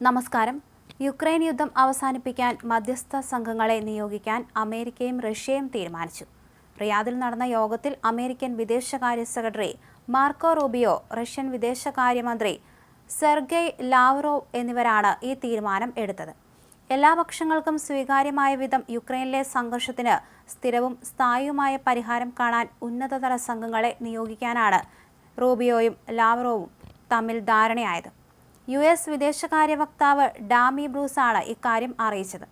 നമസ്കാരം. യുക്രൈൻ യുദ്ധം അവസാനിപ്പിക്കാൻ മധ്യസ്ഥ സംഘങ്ങളെ നിയോഗിക്കാൻ അമേരിക്കയും റഷ്യയും തീരുമാനിച്ചു. റിയാദിൽ നടന്ന യോഗത്തിൽ അമേരിക്കൻ വിദേശകാര്യ സെക്രട്ടറി മാർക്കോ റൂബിയോ, റഷ്യൻ വിദേശകാര്യമന്ത്രി സെർഗെയ് ലാവ്റോവ് എന്നിവരാണ് ഈ തീരുമാനം എടുത്തത്. എല്ലാ പക്ഷങ്ങൾക്കും സ്വീകാര്യമായ വിധം യുക്രൈനിലെ സംഘർഷത്തിന് സ്ഥിരവും സ്ഥായിയുമായ പരിഹാരം കാണാൻ ഉന്നതതല സംഘങ്ങളെ നിയോഗിക്കാനാണ് റൂബിയോയും ലാവ്റോവും തമ്മിൽ ധാരണയായത്. US വിദേശകാര്യ വക്താവ് ഡാമി ബ്രൂസാണ് ഇക്കാര്യം അറിയിച്ചത്.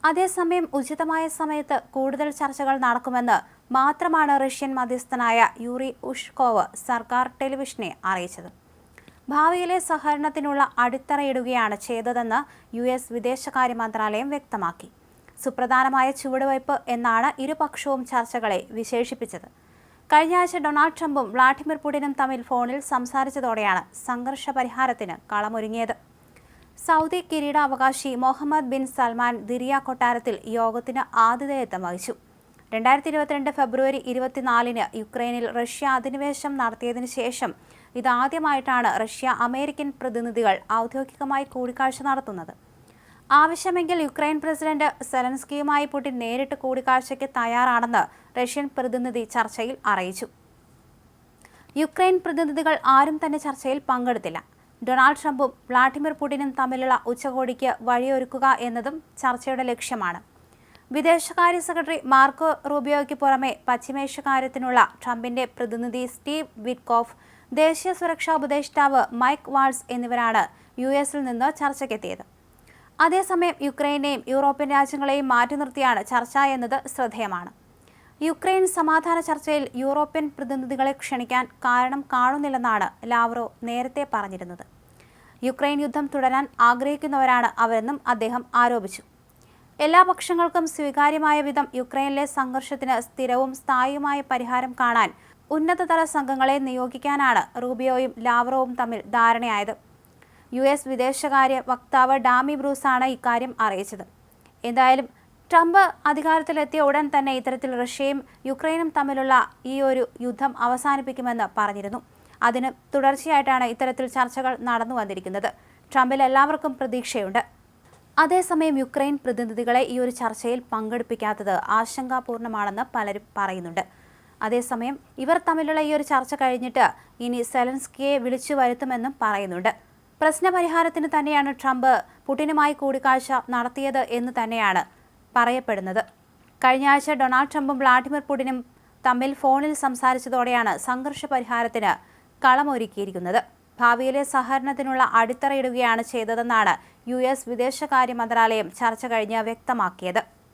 അതേസമയം ഉചിതമായ സമയത്ത് കൂടുതൽ ചർച്ചകൾ നടക്കുമെന്ന് മാത്രമാണ് റഷ്യൻ മധ്യസ്ഥനായ യൂറി ഉഷ്കോവ് സർക്കാർ ടെലിവിഷനെ അറിയിച്ചത്. ഭാവിയിലെ സഹകരണത്തിനുള്ള അടിത്തറയിടുകയാണ് ചെയ്തതെന്ന് US വിദേശകാര്യ മന്ത്രാലയം വ്യക്തമാക്കി. സുപ്രധാനമായ ചുവടുവയ്പ് എന്നാണ് ഇരുപക്ഷവും ചർച്ചകളെ വിശേഷിപ്പിച്ചത്. കഴിഞ്ഞ ആഴ്ച ഡൊണാൾഡ് ട്രംപും വ്ളാഡിമിർ പുടിനും തമ്മിൽ ഫോണിൽ സംസാരിച്ചതോടെയാണ് സംഘർഷ പരിഹാരത്തിന് കളമൊരുങ്ങിയത്. സൗദി കിരീടാവകാശി മുഹമ്മദ് ബിൻ സൽമാൻ ദിരിയ കൊട്ടാരത്തിൽ യോഗത്തിന് ആതിഥേയത്വം വഹിച്ചു. 2022 ഫെബ്രുവരി 24 യുക്രൈനിൽ റഷ്യ അധിനിവേശം നടത്തിയതിനു ശേഷം ഇതാദ്യമായിട്ടാണ് റഷ്യ അമേരിക്കൻ പ്രതിനിധികൾ ഔദ്യോഗികമായി കൂടിക്കാഴ്ച നടത്തുന്നത്. ആവശ്യമെങ്കിൽ യുക്രൈൻ പ്രസിഡന്റ് സെലൻസ്കിയുമായി പുടിൻ നേരിട്ട് കൂടിക്കാഴ്ചയ്ക്ക് തയ്യാറാണെന്ന് റഷ്യൻ പ്രതിനിധി ചർച്ചയിൽ അറിയിച്ചു. യുക്രൈൻ പ്രതിനിധികൾ ആരും തന്നെ ചർച്ചയിൽ പങ്കെടുത്തില്ല. ഡൊണാൾഡ് ട്രംപും വ്ളാഡിമിർ പുടിനും തമ്മിലുള്ള ഉച്ചകോടിക്ക് വഴിയൊരുക്കുക എന്നതും ചർച്ചയുടെ ലക്ഷ്യമാണ്. വിദേശകാര്യ സെക്രട്ടറി മാർക്കോ റൂബിയോയ്ക്ക് പുറമെ പശ്ചിമേഷ്യക്കാര്യത്തിനുള്ള ട്രംപിന്റെ പ്രതിനിധി സ്റ്റീവ് വിറ്റ്കോഫ്, ദേശീയ സുരക്ഷാ ഉപദേഷ്ടാവ് മൈക്ക് വാൾസ് എന്നിവരാണ് US നിന്ന് ചർച്ചയ്ക്കെത്തിയത്. അതേസമയം യുക്രൈനെയും യൂറോപ്യൻ രാജ്യങ്ങളെയും മാറ്റി നിർത്തിയാണ് ചർച്ച എന്നത് ശ്രദ്ധേയമാണ്. യുക്രൈൻ സമാധാന ചർച്ചയിൽ യൂറോപ്യൻ പ്രതിനിധികളെ ക്ഷണിക്കാൻ കാരണം കാണുന്നില്ലെന്നാണ് ലാവ്റോ നേരത്തെ പറഞ്ഞിരുന്നത്. യുക്രൈൻ യുദ്ധം തുടരാൻ ആഗ്രഹിക്കുന്നവരാണ് അവരെന്നും അദ്ദേഹം ആരോപിച്ചു. എല്ലാ പക്ഷങ്ങൾക്കും സ്വീകാര്യമായ വിധം യുക്രൈനിലെ സംഘർഷത്തിന് സ്ഥിരവും സ്ഥായിയുമായ പരിഹാരം കാണാൻ ഉന്നതതല സംഘങ്ങളെ നിയോഗിക്കാനാണ് റൂബിയോയും ലാവ്റോവും തമ്മിൽ ധാരണയായത്. US വിദേശകാര്യ വക്താവ് ഡാമി ബ്രൂസാണ് ഇക്കാര്യം അറിയിച്ചത്. എന്തായാലും ട്രംപ് അധികാരത്തിലെത്തിയ ഉടൻ തന്നെ ഇത്തരത്തിൽ റഷ്യയും യുക്രൈനും തമ്മിലുള്ള ഈ ഒരു യുദ്ധം അവസാനിപ്പിക്കുമെന്ന് പറഞ്ഞിരുന്നു. അതിന് തുടർച്ചയായിട്ടാണ് ഇത്തരത്തിൽ ചർച്ചകൾ നടന്നു വന്നിരിക്കുന്നത്. ട്രംപിൽ എല്ലാവർക്കും പ്രതീക്ഷയുണ്ട്. അതേസമയം യുക്രൈൻ പ്രതിനിധികളെ ഈ ഒരു ചർച്ചയിൽ പങ്കെടുപ്പിക്കാത്തത് ആശങ്കാപൂർണമാണെന്ന് പലരും പറയുന്നുണ്ട്. അതേസമയം ഇവർ തമ്മിലുള്ള ഈ ഒരു ചർച്ച കഴിഞ്ഞിട്ട് ഇനി സെലൻസ്കിയെ വിളിച്ചു വരുത്തുമെന്നും പറയുന്നുണ്ട്. പ്രശ്നപരിഹാരത്തിന് തന്നെയാണ് ട്രംപ് പുടിനുമായി കൂടിക്കാഴ്ച നടത്തിയത് എന്ന് തന്നെയാണ് പറയപ്പെടുന്നത്. കഴിഞ്ഞ ആഴ്ച ഡൊണാൾഡ് ട്രംപും വ്ളാഡിമിർ പുടിനും തമ്മിൽ ഫോണിൽ സംസാരിച്ചതോടെയാണ് സംഘർഷ പരിഹാരത്തിന് കളമൊരുക്കിയിരിക്കുന്നത്. ഭാവിയിലെ സഹകരണത്തിനുള്ള അടിത്തറയിടുകയാണ് ചെയ്തതെന്നാണ് US വിദേശകാര്യ മന്ത്രാലയം ചർച്ച കഴിഞ്ഞ് വ്യക്തമാക്കിയത്.